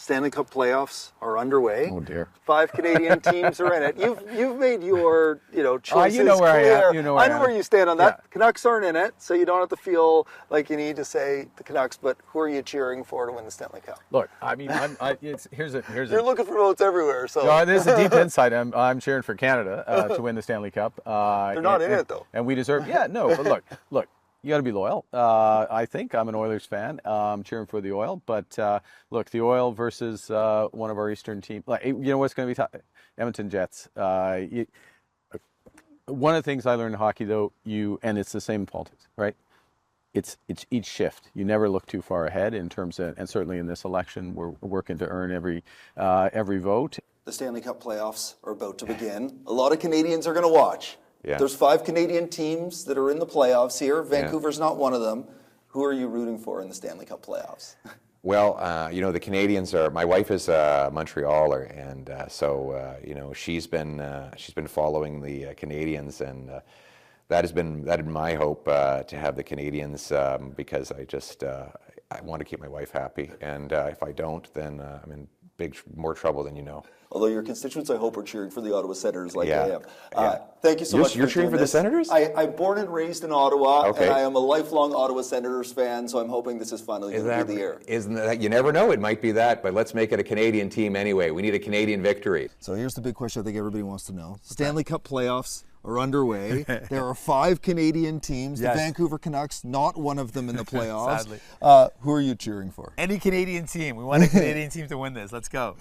Stanley Cup playoffs are underway. Oh dear. 5 Canadian teams are in it. You've made your choices you know where clear. I am. You know where I know where you stand on that. Yeah. Canucks aren't in it, so you don't have to feel like you need to say the Canucks. But who are you cheering for to win the Stanley Cup? Look, I mean, here's You're looking for votes everywhere. So no, there's a deep insight. I'm cheering for Canada to win the Stanley Cup. They're not in it though, and we deserve. Yeah, no, but look. You got to be loyal. I think I'm an Oilers fan. I'm cheering for the Oil, but look, the Oil versus one of our Eastern teams. Like, you know what's going to be tough? Edmonton Jets. One of the things I learned in hockey, though, and it's the same in politics, right? It's each shift. You never look too far ahead in terms of, and certainly in this election, we're working to earn every vote. The Stanley Cup playoffs are about to begin. A lot of Canadians are going to watch. Yeah. There's 5 Canadian teams that are in the playoffs here. Vancouver's not one of them. Who are you rooting for in the Stanley Cup playoffs? Well, the Canadiens are. My wife is a Montrealer, and so she's been following the Canadiens, and that has been my hope to have the Canadiens because I want to keep my wife happy, and if I don't, then I'm in more trouble than you know. Although your constituents, I hope, are cheering for the Ottawa Senators like I am. Yeah. Thank you so much. You're cheering for the Senators? I'm born and raised in Ottawa, Okay. and I am a lifelong Ottawa Senators fan, so I'm hoping this is finally going to be the year. Isn't that, you never know, it might be that, but let's make it a Canadian team anyway. We need a Canadian victory. So here's the big question I think everybody wants to know. Stanley Cup playoffs are underway. There are 5 Canadian teams. Yes. The Vancouver Canucks, not one of them in the playoffs. Sadly. Who are you cheering for? Any Canadian team. We want a Canadian team to win this. Let's go.